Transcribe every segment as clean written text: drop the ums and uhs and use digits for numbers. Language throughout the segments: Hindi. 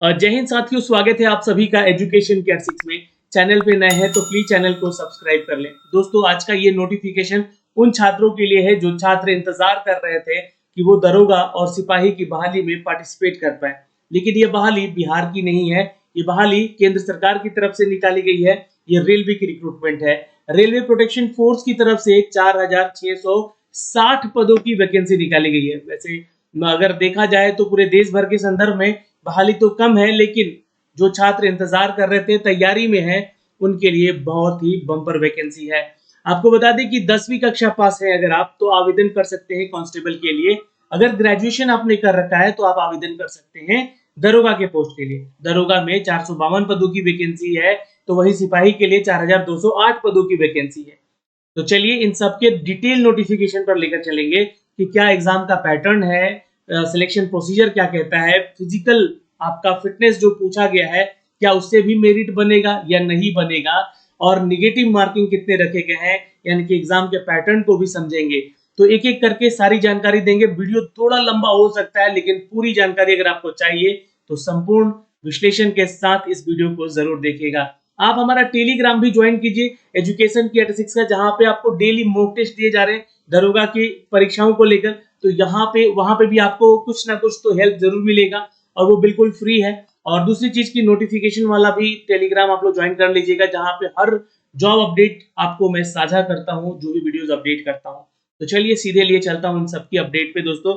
जय हिंद साथियों, स्वागत है आप सभी का एजुकेशन केयर 6 में। चैनल पे नए हैं तो प्लीज चैनल को सब्सक्राइब कर लें। दोस्तों, आज का ये नोटिफिकेशन उन छात्रों के लिए है जो छात्र इंतजार कर रहे थे कि वो दरोगा और सिपाही की बहाली में पार्टिसिपेट कर पाए, लेकिन ये बहाली बिहार की नहीं है। ये बहाली केंद्र सरकार की तरफ से निकाली गई है। ये रेलवे की रिक्रूटमेंट है। रेलवे प्रोटेक्शन फोर्स की तरफ से 4660 पदों की वैकेंसी निकाली गई है। वैसे अगर देखा जाए तो पूरे देश भर के संदर्भ में बहाली तो कम है, लेकिन जो छात्र इंतजार कर रहे थे, तैयारी में है, उनके लिए बहुत ही बम्पर वैकेंसी है। आपको बता दें कि 10वीं कक्षा पास है अगर आप, तो आवेदन कर सकते हैं कांस्टेबल के लिए। अगर ग्रेजुएशन आपने कर रखा है तो आप आवेदन कर सकते हैं दरोगा के पोस्ट के लिए। दरोगा में 452 पदों की वैकेंसी है, तो वही सिपाही के लिए 4208 पदों की वैकेंसी है। तो चलिए इन सबके डिटेल नोटिफिकेशन पर लेकर चलेंगे कि क्या एग्जाम का पैटर्न है, सिलेक्शन प्रोसीजर क्या कहता है, फिजिकल आपका फिटनेस जो पूछा गया है क्या उससे भी मेरिट बनेगा या नहीं बनेगा, और निगेटिव मार्किंग कितने रखे गए हैं, यानी कि एग्जाम के पैटर्न को भी समझेंगे। तो एक एक करके सारी जानकारी देंगे। वीडियो थोड़ा लंबा हो सकता है, लेकिन पूरी जानकारी अगर आपको चाहिए तो संपूर्ण विश्लेषण के साथ इस वीडियो को जरूर देखिएगा। आप हमारा टेलीग्राम भी ज्वाइन कीजिए, एजुकेशन की 86 का, जहां पे आपको डेली मॉक टेस्ट दिए जा रहे हैं दरोगा की परीक्षाओं को लेकर। तो यहाँ पे वहां पे भी आपको कुछ ना कुछ तो हेल्प जरूर मिलेगा, और वो बिल्कुल फ्री है। और दूसरी चीज की नोटिफिकेशन वाला भी टेलीग्राम आप लोग ज्वाइन कर लीजिएगा, जहां पे हर जॉब अपडेट आपको मैं साझा करता हूँ, जो भी वीडियोस अपडेट करता हूँ। तो चलिए सीधे लिए चलता हूँ इन सबकी अपडेट पे दोस्तों।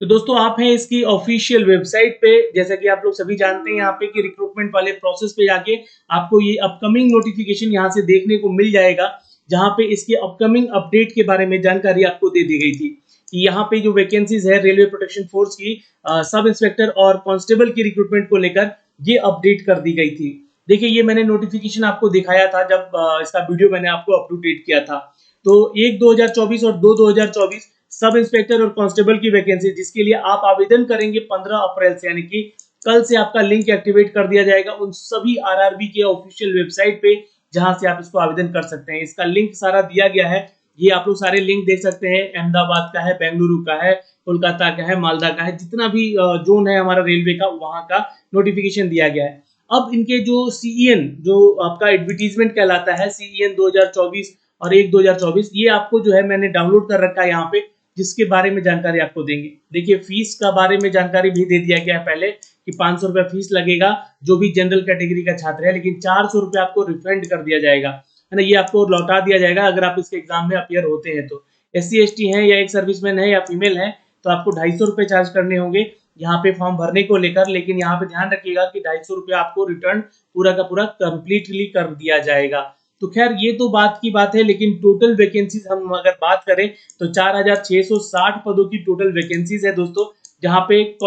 तो दोस्तों, आप हैं इसकी ऑफिशियल वेबसाइट पे। जैसा कि आप लोग सभी जानते हैं यहाँ पे कि रिक्रूटमेंट वाले प्रोसेस पे जाके आपको ये अपकमिंग नोटिफिकेशन यहाँ से देखने को मिल जाएगा, जहाँ पे इसके अपकमिंग अपडेट के बारे में जानकारी आपको दे दी गई थी कि यहाँ पे जो वैकेंसीज है रेलवे प्रोटेक्शन फोर्स की सब इंस्पेक्टर और कांस्टेबल की रिक्रूटमेंट को लेकर, ये अपडेट कर दी गई थी। देखिए, ये मैंने नोटिफिकेशन आपको दिखाया था जब इसका वीडियो मैंने आपको अप टू डेट किया था। तो 1 2024 और 2 2024 सब इंस्पेक्टर और कांस्टेबल की वैकेंसी, जिसके लिए आप आवेदन करेंगे 15 अप्रैल से, यानी कि कल से आपका लिंक एक्टिवेट कर दिया जाएगा उन सभी आरआरबी के ऑफिशियल वेबसाइट पे, जहां से आप इसको आवेदन कर सकते हैं। इसका लिंक सारा दिया गया है। ये आप लोग सारे लिंक देख सकते हैं। अहमदाबाद का है, बेंगलुरु का है, कोलकाता का है, मालदा का है, जितना भी जोन है हमारा रेलवे का, वहां का नोटिफिकेशन दिया गया है। अब इनके जो सीईएन, जो आपका एडवर्टीजमेंट कहलाता है, सीईएन 2024 और 1 2024, ये आपको जो है मैंने डाउनलोड कर रखा है यहाँ पे, जिसके बारे में जानकारी आपको देंगे। देखिए, फीस का बारे में जानकारी भी दे दिया गया है पहले कि 500 रुपया फीस लगेगा जो भी जनरल कैटेगरी का छात्र है, लेकिन 400 रुपया आपको रिफंड कर दिया जाएगा, है ना। ये आपको लौटा दिया जाएगा अगर आप इसके एग्जाम में अपियर होते हैं तो। SC ST है या एक सर्विसमैन है या फीमेल है तो आपको 250 रुपये चार्ज करने होंगे यहाँ पे फॉर्म भरने को लेकर। लेकिन यहाँ पे ध्यान रखिएगा कि 250 रुपया आपको रिटर्न पूरा का पूरा कंप्लीटली कर दिया जाएगा। तो खैर, ये तो बात की बात है, लेकिन टोटल वैकेंसीज हम अगर बात करें तो 4660 पदों की टोटल वैकेंसीज है दोस्तों, जहां पे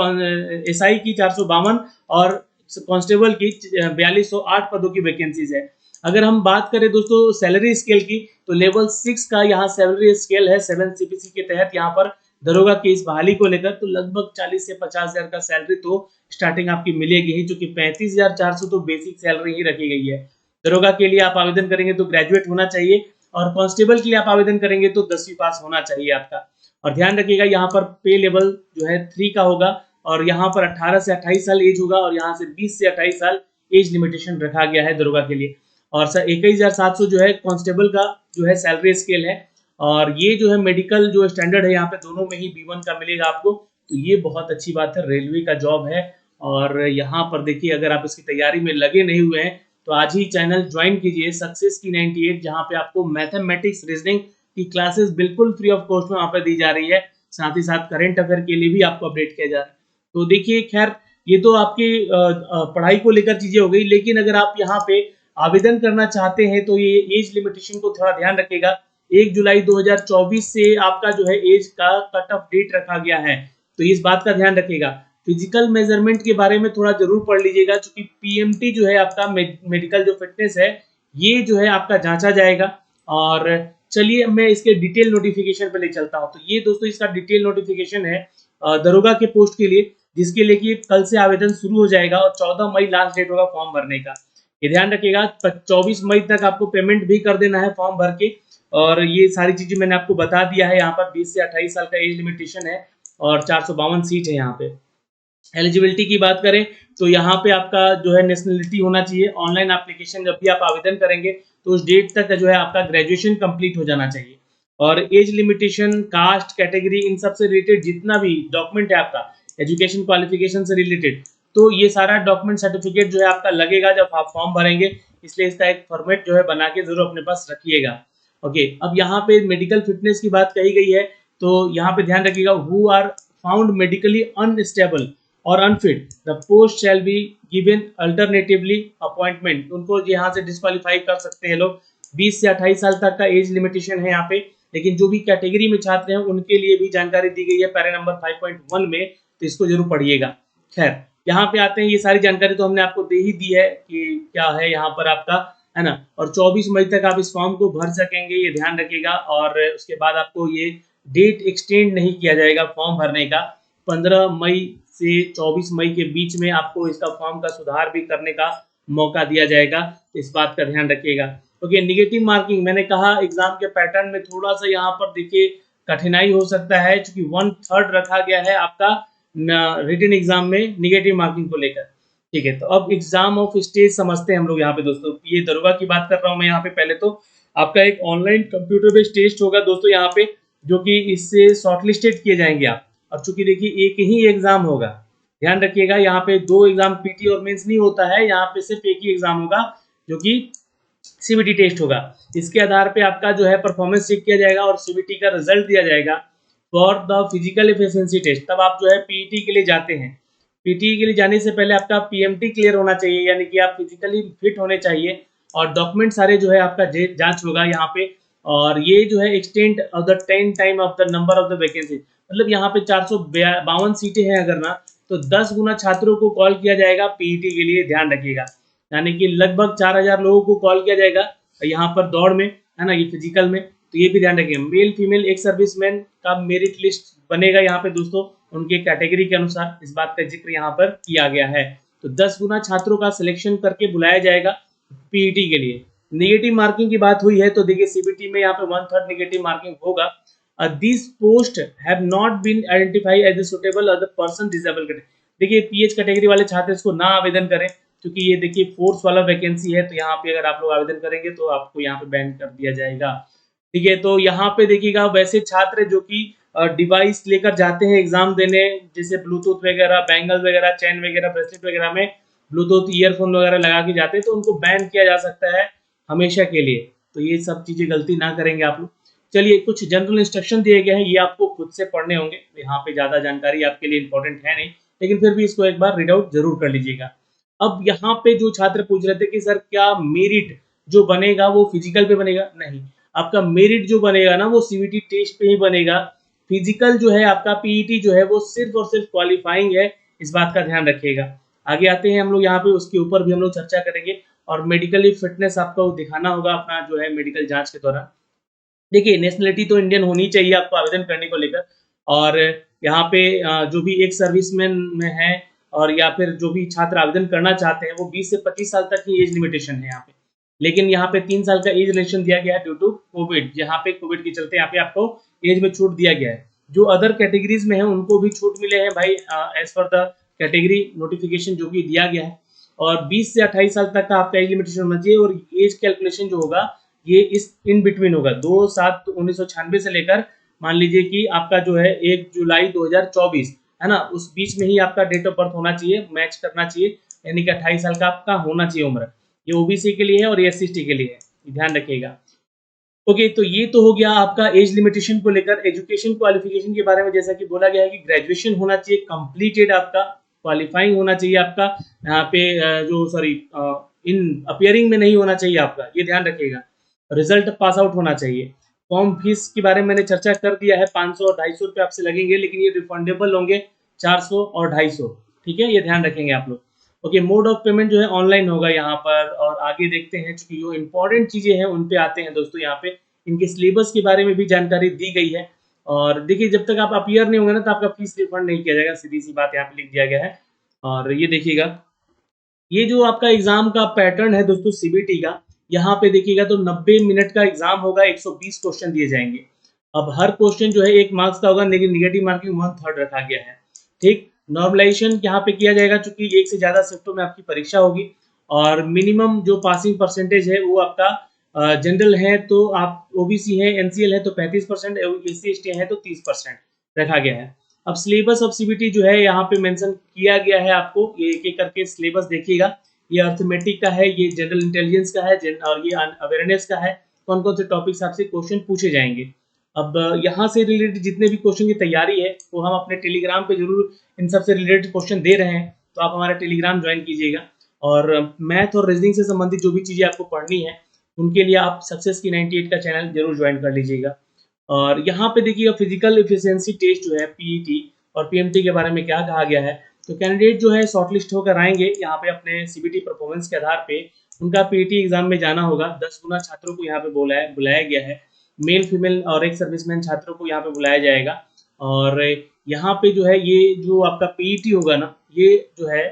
SI की 452 और कांस्टेबल की 4208 पदों की वैकेंसीज है। अगर हम बात करें दोस्तों सैलरी स्केल की, तो लेवल 6 का यहाँ सैलरी स्केल है 7 CPC के तहत। यहाँ पर दरोगा की इस बहाली को लेकर तो लगभग 40 से 50 हजार का सैलरी तो स्टार्टिंग आपकी मिलेगी ही, जो कि 35,400 तो बेसिक सैलरी ही रखी गई है। दरोगा के लिए आप आवेदन करेंगे तो ग्रेजुएट होना चाहिए, और कांस्टेबल के लिए आप आवेदन करेंगे तो 10वीं पास होना चाहिए आपका। और ध्यान रखिएगा यहाँ पर पे लेवल जो है 3 का होगा, और यहाँ पर 18 से 28 साल एज होगा, और यहाँ से 20 से 28 साल एज लिमिटेशन रखा गया है दरोगा के लिए। और सर 21,700 जो है कांस्टेबल का जो है सैलरी स्केल है। और ये जो है मेडिकल जो स्टैंडर्ड है यहाँ पे दोनों में ही B1 का मिलेगा आपको। तो ये बहुत अच्छी बात है, रेलवे का जॉब है। और यहाँ पर देखिए, अगर आप इसकी तैयारी में लगे नहीं हुए हैं तो आज ही चैनल ज्वाइन कीजिए सक्सेस की 98, जहाँ पे आपको मैथमेटिक्स रीजनिंग की क्लासेस बिल्कुल फ्री ऑफ कॉस्ट में वहाँ पे दी जा रही है। साथ ही साथ करंट अफेयर के लिए भी आपको अपडेट किया जा रहा है। तो देखिए, खैर ये तो आपकी पढ़ाई को लेकर चीजें हो गई, लेकिन अगर आप यहाँ पे आवेदन करना चाहते हैं तो ये एज लिमिटेशन को थोड़ा ध्यान रखिएगा। 1 जुलाई 2024 से आपका जो है एज का कट ऑफ डेट रखा गया है, तो इस बात का ध्यान रखिएगा। फिजिकल मेजरमेंट के बारे में थोड़ा जरूर पढ़ लीजिएगा, क्योंकि PMT जो है आपका मेडिकल जो फिटनेस है, ये जो है आपका जांचा जाएगा। और चलिए मैं इसके डिटेल नोटिफिकेशन पे ले चलता हूँ। तो ये दोस्तों इसका डिटेल नोटिफिकेशन है दरोगा के पोस्ट के लिए, जिसके लिए कि कल से आवेदन शुरू हो जाएगा और 14 मई लास्ट डेट होगा फॉर्म भरने का। ये ध्यान रखिएगा, 24 मई तक आपको पेमेंट भी कर देना है फॉर्म भर के। और ये सारी चीजें मैंने आपको बता दिया है। यहाँ पर 20 से 28 साल का एज लिमिटेशन है और 452 सीट है यहाँ पे। एलिजिबिलिटी की बात करें तो यहाँ पे आपका जो है नेशनलिटी होना चाहिए। ऑनलाइन एप्लीकेशन जब भी आप आवेदन करेंगे तो उस डेट तक जो है आपका ग्रेजुएशन कंप्लीट हो जाना चाहिए। और एज लिमिटेशन, कास्ट, कैटेगरी, इन सब से रिलेटेड जितना भी डॉक्यूमेंट है आपका एजुकेशन क्वालिफिकेशन से रिलेटेड, तो ये सारा डॉक्यूमेंट सर्टिफिकेट जो है आपका लगेगा जब आप फॉर्म भरेंगे, इसलिए इसका एक फॉर्मेट जो है बना के जरूर अपने पास रखिएगा। ओके, अब यहाँ पे मेडिकल फिटनेस की बात कही गई है, तो यहाँ पे ध्यान रखिएगा, who are found medically unstable और unfit the post shall be given alternatively appointment, उनको यहाँ से डिस्क्वालीफाई कर सकते हैं लोग। 20 से 28 साल तक का एज लिमिटेशन है यहाँ पे, लेकिन जो भी कैटेगरी में छात्र हैं उनके लिए भी जानकारी दी गई है पैरा नंबर 5.1 में, तो इसको जरूर पढ़िएगा। खैर, यहाँ पे आते हैं, ये सारी जानकारी तो हमने आपको दे ही दी है कि क्या है यहाँ पर आपका, है ना। और 24 मई तक आप इस फॉर्म को भर सकेंगे, ये ध्यान रखिएगा। और उसके बाद आपको ये डेट एक्सटेंड नहीं किया जाएगा फॉर्म भरने का। 15 मई से 24 मई के बीच में आपको इसका फॉर्म का सुधार भी करने का मौका दिया जाएगा, तो इस बात का ध्यान रखिएगा। ओके, निगेटिव मार्किंग, मैंने कहा एग्जाम के पैटर्न में थोड़ा सा यहाँ पर देखिए कठिनाई हो सकता है, क्योंकि 1/3 रखा गया है आपका रिटन एग्जाम में निगेटिव मार्किंग को लेकर। ठीक है, तो अब एग्जाम ऑफ स्टेज समझते हैं हम लोग यहाँ पे दोस्तों। ये दरोगा की बात कर रहा हूँ मैं यहाँ पे। पहले तो आपका एक ऑनलाइन कंप्यूटर बेस्ड टेस्ट होगा दोस्तों यहाँ पे, जो कि इससे शॉर्टलिस्टेड किए जाएंगे आप। अब चूंकि देखिए एक ही एग्जाम होगा, ध्यान रखिएगा, यहाँ पे 2 एग्जाम पीटी और मेंस नहीं होता है, यहाँ पे सिर्फ एक ही एग्जाम होगा जो कि सीबीटी टेस्ट होगा। इसके आधार पे आपका जो है परफॉर्मेंस चेक किया जाएगा और सीबीटी का रिजल्ट दिया जाएगा for the physical efficiency test. तब आप जो है पीईटी के लिए जाते हैं। पीटी के लिए जाने से पहले आपका पीएमटी क्लियर होना चाहिए, यानी कि आप फिजिकली फिट होने चाहिए, और डॉक्यूमेंट सारे जो है आपका जांच होगा यहाँ पे। और ये जो है extend of the 10 time of the number of the vacancy, मतलब यहाँ पे 452 सीटें हैं अगर ना, तो 10 गुना छात्रों को कॉल किया जाएगा पीईटी के लिए, ध्यान रखिएगा। यानी कि लगभग 4000 लोगों को कॉल किया जाएगा यहाँ पर दौड़ में, है ना, ये फिजिकल में। तो ये भी ध्यान रखिए, मेल फीमेल एक सर्विसमैन का मेरिट लिस्ट बनेगा यहाँ पे दोस्तों, उनके कैटेगरी के अनुसार, इस बात का जिक्र यहाँ पर किया गया है। तो 10 गुना छात्रों का सिलेक्शन करके बुलाया जाएगा पीईटी के लिए। नेगेटिव मार्किंग की बात हुई है, तो देखिए सीबीटी में यहाँ पे 1/3 नेगेटिव मार्किंग होगा। This post have not been identified as a suitable other person disable category. देखिए पीएच कैटेगरी वाले छात्र इसको ना आवेदन करें, क्योंकि ये देखिए फोर्स वाला वैकेंसी है, तो यहाँ पे अगर आप लोग आवेदन करेंगे तो आपको यहाँ पे बैन कर दिया जाएगा। ठीक है, तो यहाँ पे देखिएगा वैसे छात्र जो कि डिवाइस लेकर जाते हैं एग्जाम देने, जैसे ब्लूटूथ वगैरह, बैंगल वगैरह, चैन वगैरह, ब्रेसलेट वगैरह में ब्लूटूथ ईयरफोन वगैरह लगा के जाते हैं, तो उनको बैन किया जा सकता है हमेशा के लिए। तो ये सब चीजें गलती ना करेंगे आप लोग। चलिए, कुछ जनरल इंस्ट्रक्शन दिए गए हैं, ये आपको खुद से पढ़ने होंगे, यहाँ पे ज्यादा जानकारी आपके लिए इंपॉर्टेंट है नहीं, लेकिन फिर भी इसको एक बार रीड आउट जरूर कर लीजिएगा। अब यहाँ पे जो छात्र पूछ रहे थे कि सर क्या मेरिट जो बनेगा वो फिजिकल पे बनेगा, नहीं, आपका मेरिट जो बनेगा ना वो सीबीटी टेस्ट पे ही बनेगा। फिजिकल जो है आपका पीईटी जो है वो सिर्फ और सिर्फ क्वालिफाइंग है, इस बात का ध्यान रखिएगा। आगे आते हैं हम लोग यहाँ पे, उसके ऊपर भी हम लोग चर्चा करेंगे। और मेडिकली फिटनेस आपको दिखाना होगा अपना जो है मेडिकल जांच के दौरान। देखिए नेशनलिटी तो इंडियन होनी चाहिए आपको आवेदन करने को लेकर। और यहाँ पे जो भी एक सर्विसमैन में है और या फिर जो भी छात्र आवेदन करना चाहते हैं, वो 20 से 25 साल तक की एज लिमिटेशन है यहाँ पे। लेकिन यहाँ पे 3 साल का एज रिलेक्शन दिया गया है ड्यू टू कोविड, यहाँ पे कोविड के चलते यहाँ पे आपको एज में छूट दिया गया है। जो अदर कैटेगरीज में है उनको भी छूट मिले हैं भाई, as per the category notification जो कि दिया गया है। और 20 से 28 साल तक का आपका एज लिमिटेशन होना चाहिए, और एज कैलकुलेशन जो होगा ये इस इन बिटवीन होगा 2/7/1996 से लेकर मान लीजिए कि आपका जो है 1 जुलाई 2024, है ना, उस बीच में ही आपका डेट ऑफ बर्थ होना चाहिए, मैच करना चाहिए, यानी कि 28 साल का आपका होना चाहिए उम्र। ये ओबीसी के लिए है और एससी के लिए है, ध्यान रखिएगा। ओके, तो ये तो हो गया आपका एज लिमिटेशन को लेकर। एजुकेशन क्वालिफिकेशन के बारे में जैसा कि बोला गया है कि ग्रेजुएशन होना चाहिए कंप्लीटेड, आपका क्वालिफाइंग होना चाहिए आपका यहाँ पे जो सॉरी इन अपियरिंग में नहीं होना चाहिए आपका, ये ध्यान रखिएगा। रिजल्ट पास आउट होना चाहिए। फॉर्म फीस के बारे में मैंने चर्चा कर दिया है, 500 और 250 रुपये आपसे लगेंगे, लेकिन ये रिफंडेबल होंगे 400 और 250, ठीक है, ये ध्यान रखेंगे आप लोग। ओके, मोड ऑफ पेमेंट जो है ऑनलाइन होगा यहाँ पर। और आगे देखते हैं, क्योंकि जो इंपॉर्टेंट चीजें हैं उन पे आते हैं दोस्तों। यहाँ पे इनके सिलेबस के बारे में भी जानकारी दी गई है। और देखिए जब तक आप अपियर नहीं होंगे ना, तो आपका फीस रिफंड नहीं किया जाएगा, सीधी सी बात यहाँ पे लिख दिया गया है। और ये देखिएगा, ये जो आपका एग्जाम का पैटर्न है दोस्तों सीबीटी का, यहाँ पे देखिएगा तो 90 मिनट का एग्जाम होगा, 120 क्वेश्चन दिए जाएंगे। अब हर क्वेश्चन जो है 1 मार्क्स का होगा, लेकिन निगेटिव मार्किंग 1/3 रखा गया है, ठीक। नॉर्मलाइजेशन यहाँ पे किया जाएगा क्योंकि एक से ज़्यादा शिफ्टों में आपकी परीक्षा होगी और मिनिमम जो पासिंग परसेंटेज है वो आपका जनरल है तो आप ओबीसी है, एनसीएल है तो 35%, एससी एसटी है तो 30% रखा गया है। अब सिलेबस ऑफ सीबीटी जो है यहाँ पे मेंशन किया गया है, आपको ये एक एक करके सिलेबस देखिएगा। ये अर्थमेटिक का है, ये जनरल इंटेलिजेंस का है और ये अवेयरनेस का है। कौन कौन से टॉपिक्स आपसे क्वेश्चन पूछे जाएंगे। अब यहाँ से रिलेटेड जितने भी क्वेश्चन की तैयारी है वो हम अपने टेलीग्राम पे जरूर इन सब से रिलेटेड क्वेश्चन दे रहे हैं, तो आप हमारा टेलीग्राम ज्वाइन कीजिएगा। और मैथ और रीजनिंग से संबंधित जो भी चीज़ें आपको पढ़नी है उनके लिए आप सक्सेस की 98 का चैनल जरूर ज्वाइन कर लीजिएगा। और यहाँ पे देखिएगा फिजिकल एफिशिएंसी टेस्ट जो है पीईटी और पीएमटी के बारे में क्या कहा गया है। तो कैंडिडेट जो है शॉर्टलिस्ट होकर आएंगे यहाँ पे अपने सीबीटी परफॉर्मेंस के आधार पे उनका पीईटी एग्जाम में जाना होगा। 10 गुना छात्रों को यहाँ पे बुलाया गया है। मेल फीमेल और एक सर्विसमैन छात्रों को यहाँ पे बुलाया जाएगा। और यहाँ पे जो है ये जो आपका पीईटी होगा ना, ये जो है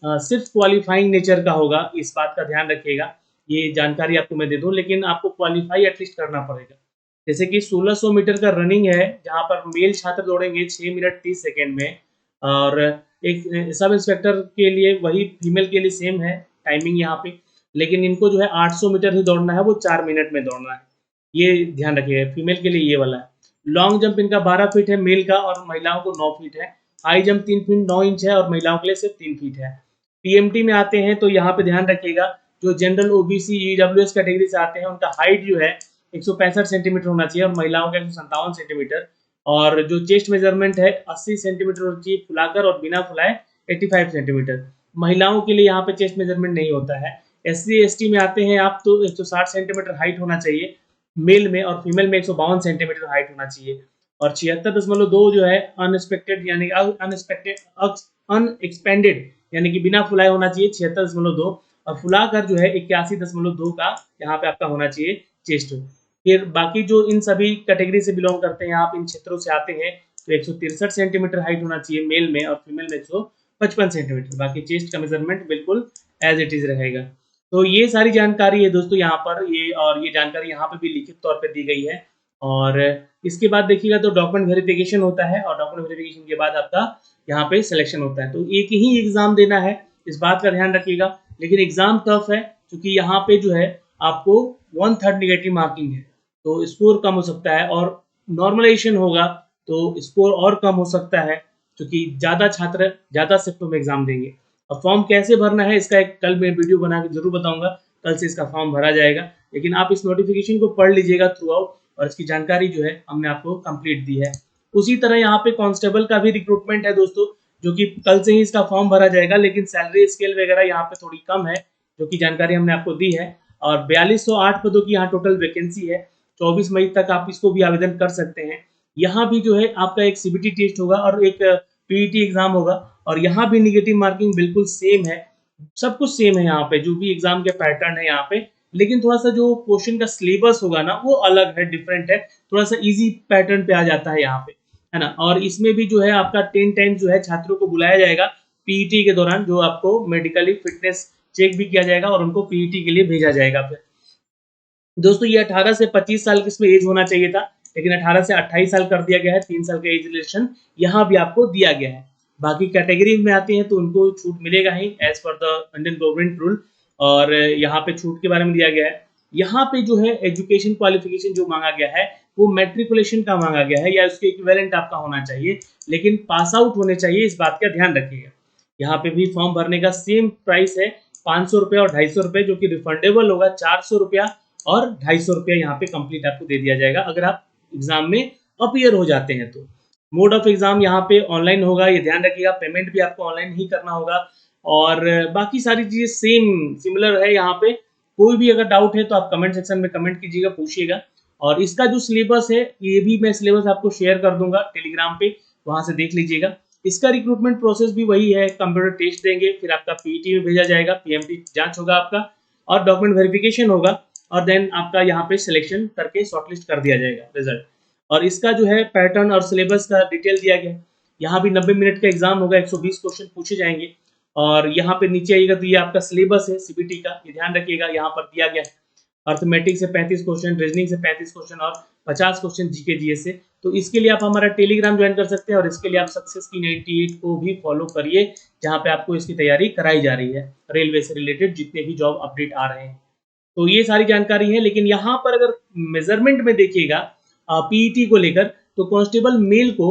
सिर्फ क्वालिफाइंग नेचर का होगा, इस बात का ध्यान रखिएगा। ये जानकारी आपको मैं दे दूं, लेकिन आपको क्वालिफाई एटलीस्ट करना पड़ेगा। जैसे कि 1600 मीटर का रनिंग है जहाँ पर मेल छात्र दौड़ेंगे 6 मिनट 30 सेकेंड में, और एक सब इंस्पेक्टर के लिए वही फीमेल के लिए सेम है टाइमिंग यहाँ पे, लेकिन इनको जो है 800 मीटर ही दौड़ना है, वो 4 मिनट में दौड़ना है। ये ध्यान रखिएगा, फीमेल के लिए ये वाला है। लॉन्ग जंप इनका 12 फीट है मेल का और महिलाओं को 9 फीट है। हाई जंप 3 फीट 9 इंच है और महिलाओं के लिए सिर्फ 3 फीट है। पीएमटी में आते हैं तो यहाँ पे ध्यान रखिएगा, जो जनरल ओबीसी ईडब्ल्यूएस कैटेगरी से आते हैं उनका हाइट जो है 165 सेंटीमीटर होना चाहिए और महिलाओं का 157 सेंटीमीटर। और जो चेस्ट मेजरमेंट है 80 सेंटीमीटर होना चाहिए फुलाकर, और बिना फुलाए 85 सेंटीमीटर। महिलाओं के लिए यहाँ पे चेस्ट मेजरमेंट नहीं होता है। एससी एसटी में आते हैं आप तो 160 सेंटीमीटर हाइट होना चाहिए मेल में, और फीमेल में 152 सेंटीमीटर हाइट होना चाहिए। और 76.2 जो है अनएक्सपेक्टेड यानी अनएक्सपेंडेड यानी कि बिना फुलाए होना चाहिए 76.2, और फुलाकर जो है 81.2 का यहाँ पे आपका होना चाहिए चेस्ट। फिर बाकी जो इन सभी कैटेगरी से बिलोंग करते हैं, आप इन क्षेत्रों से आते हैं तो 163 सेंटीमीटर हाइट होना चाहिए मेल में, और फीमेल में 155 सेंटीमीटर। बाकी चेस्ट का मेजरमेंट बिल्कुल एज इट इज रहेगा। तो ये सारी जानकारी है दोस्तों यहाँ पर, ये जानकारी यहाँ पे भी लिखित तौर पे दी गई है। और इसके बाद देखिएगा तो डॉक्यूमेंट वेरिफिकेशन होता है, और डॉक्यूमेंट वेरिफिकेशन के बाद आपका यहाँ पे सिलेक्शन होता है। तो एक ही एग्जाम देना है, इस बात का ध्यान रखिएगा। लेकिन एग्जाम टफ है क्योंकि यहाँ पे जो है आपको 1/3 नेगेटिव मार्किंग है, तो स्कोर कम हो सकता है। और नॉर्मलाइजेशन होगा तो स्कोर और कम हो सकता है क्योंकि ज़्यादा छात्र ज़्यादा शिफ्टों में एग्जाम देंगे। अब फॉर्म कैसे भरना है इसका एक कल मैं वीडियो बना के जरूर बताऊंगा, कल से इसका फॉर्म भरा जाएगा। लेकिन आप इस नोटिफिकेशन को पढ़ लीजिएगा थ्रू आउट, और इसकी जानकारी जो है हमने आपको कंप्लीट दी है। उसी तरह यहाँ पे कांस्टेबल का भी रिक्रूटमेंट है दोस्तों, जो कि कल से ही इसका फॉर्म भरा जाएगा, लेकिन सैलरी स्केल वगैरह यहाँ पे थोड़ी कम है, जो कि जानकारी हमने आपको दी है। और 4208 पदों की यहाँ टोटल वैकेंसी है। 24 मई तक आप इसको भी आवेदन कर सकते हैं। यहाँ भी जो है आपका एक सीबीटी टेस्ट होगा और एक पीईटी एग्जाम होगा, और यहाँ भी निगेटिव मार्किंग बिल्कुल सेम है, सब कुछ सेम है यहाँ पे, जो भी एग्जाम के पैटर्न है यहाँ पे। लेकिन थोड़ा सा जो क्वेश्चन का सिलेबस होगा ना वो अलग है, डिफरेंट है, थोड़ा सा इजी पैटर्न पे आ जाता है यहाँ पे, है ना। और इसमें भी जो है आपका 10 टाइम्स जो है छात्रों को बुलाया जाएगा पीईटी के दौरान, जो आपको मेडिकली फिटनेस चेक भी किया जाएगा और उनको पीईटी के लिए भेजा जाएगा। फिर दोस्तों ये 18 से 25 साल की इसमें एज होना चाहिए था, लेकिन 18 से 28 साल कर दिया गया है। 3 साल का एज रिलेक्शन यहाँ भी आपको दिया गया है। बाकी कैटेगरी में आते हैं तो उनको छूट मिलेगा ही as per the Indian government rule, और यहाँ पे छूट के बारे में दिया गया है। यहाँ पे जो है एजुकेशन क्वालिफिकेशन जो मांगा गया है वो मैट्रिकुलेशन का मांगा गया है, या उसके इक्विवेलेंट आपका होना चाहिए, लेकिन पास आउट होने चाहिए, इस बात का ध्यान रखिएगा। यहाँ पे भी फॉर्म भरने का सेम प्राइस है, 500 रुपये और 250 रुपये, जो कि रिफंडेबल होगा। 400 रुपया और 250 रुपया यहाँ पे कंप्लीट आपको दे दिया जाएगा अगर आप एग्जाम में अपीयर हो जाते हैं तो। मोड ऑफ एग्जाम यहाँ पे ऑनलाइन होगा, ये ध्यान रखिएगा। पेमेंट भी आपको ऑनलाइन ही करना होगा, और बाकी सारी चीजें सेम सिमिलर है यहाँ पे। कोई भी अगर डाउट है तो आप कमेंट सेक्शन में कमेंट कीजिएगा, पूछिएगा। और इसका जो सिलेबस है ये भी मैं सिलेबस आपको शेयर कर दूंगा टेलीग्राम पे, वहां से देख लीजिएगा। इसका रिक्रूटमेंट प्रोसेस भी वही है, कंप्यूटर टेस्ट देंगे, फिर आपका पीईटी में भेजा जाएगा, पीएमटी जांच होगा आपका, और डॉक्यूमेंट वेरिफिकेशन होगा, और देन आपका यहाँ पे सिलेक्शन करके शॉर्टलिस्ट कर दिया जाएगा रिजल्ट। और इसका जो है पैटर्न और सिलेबस का डिटेल दिया गया है। यहाँ भी 90 मिनट का एग्जाम होगा, 120 क्वेश्चन पूछे जाएंगे। और यहाँ पे नीचे आइएगा तो ये आपका सिलेबस है सीबीटी का, ये ध्यान रखिएगा। यहाँ पर दिया गया है अर्थमेटिक से 35 क्वेश्चन, रीजनिंग से 35 क्वेश्चन, और 50 क्वेश्चन जीके जीएस से। तो इसके लिए आप हमारा टेलीग्राम ज्वाइन कर सकते हैं और इसके लिए आप सक्सेस की 98 को भी फॉलो करिए, जहां पे आपको इसकी तैयारी कराई जा रही है, रेलवे से रिलेटेड जितने भी जॉब अपडेट आ रहे हैं। तो ये सारी जानकारी है। लेकिन यहाँ पर अगर मेजरमेंट में देखिएगा पीईटी को लेकर, तो कांस्टेबल मेल को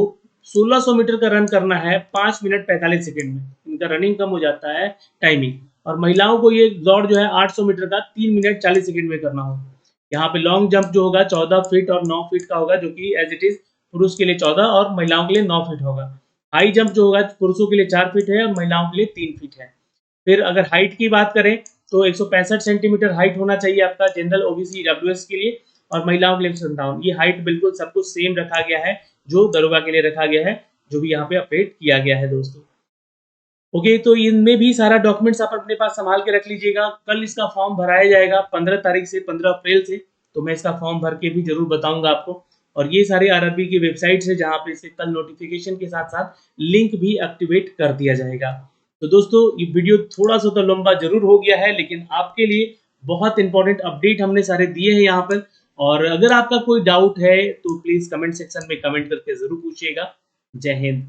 1600 मीटर का रन करना है 5 मिनट 45 सेकंड में, इनका रनिंग कम हो जाता है टाइमिंग। और महिलाओं को ये दौड़ जो है 800 मीटर का 3 मिनट 40 सेकंड में करना होगा। यहाँ पे लॉन्ग जंप जो होगा 14 फीट और 9 फीट का होगा, जो कि एज इट इज पुरुष के लिए 14 और महिलाओं के लिए 9 फीट होगा। हाई जंप जो होगा पुरुषों के लिए 4 फीट है और महिलाओं के लिए 3 फीट है। फिर अगर हाइट की बात करें तो 165 सेंटीमीटर हाइट होना चाहिए आपका जनरल ओबीसी डब्ल्यूएस के लिए, और महिलाओं के लिए 157। ये हाइट बिल्कुल सब कुछ सेम रखा गया है जो दरोगा के लिए रखा गया है, जो भी यहाँ पे अपडेट किया गया है दोस्तों। ओके, तो इनमें भी सारा डॉक्यूमेंट्स आप अपने पास संभाल के रख लीजिएगा। कल इसका फॉर्म भराया जाएगा 15 तारीख से 15 अप्रैल से, तो मैं इसका फॉर्म भर के भी जरूर बताऊंगा आपको। और ये सारे आरआरबी की वेबसाइट्स है जहाँ पे इसे कल नोटिफिकेशन के साथ साथ लिंक भी एक्टिवेट कर दिया जाएगा। तो दोस्तों ये वीडियो थोड़ा सा तो लंबा जरूर हो गया है, लेकिन आपके लिए बहुत इंपॉर्टेंट अपडेट हमने सारे दिए हैं यहाँ पर। और अगर आपका कोई डाउट है तो प्लीज कमेंट सेक्शन में कमेंट करके जरूर पूछिएगा। जय हिंद।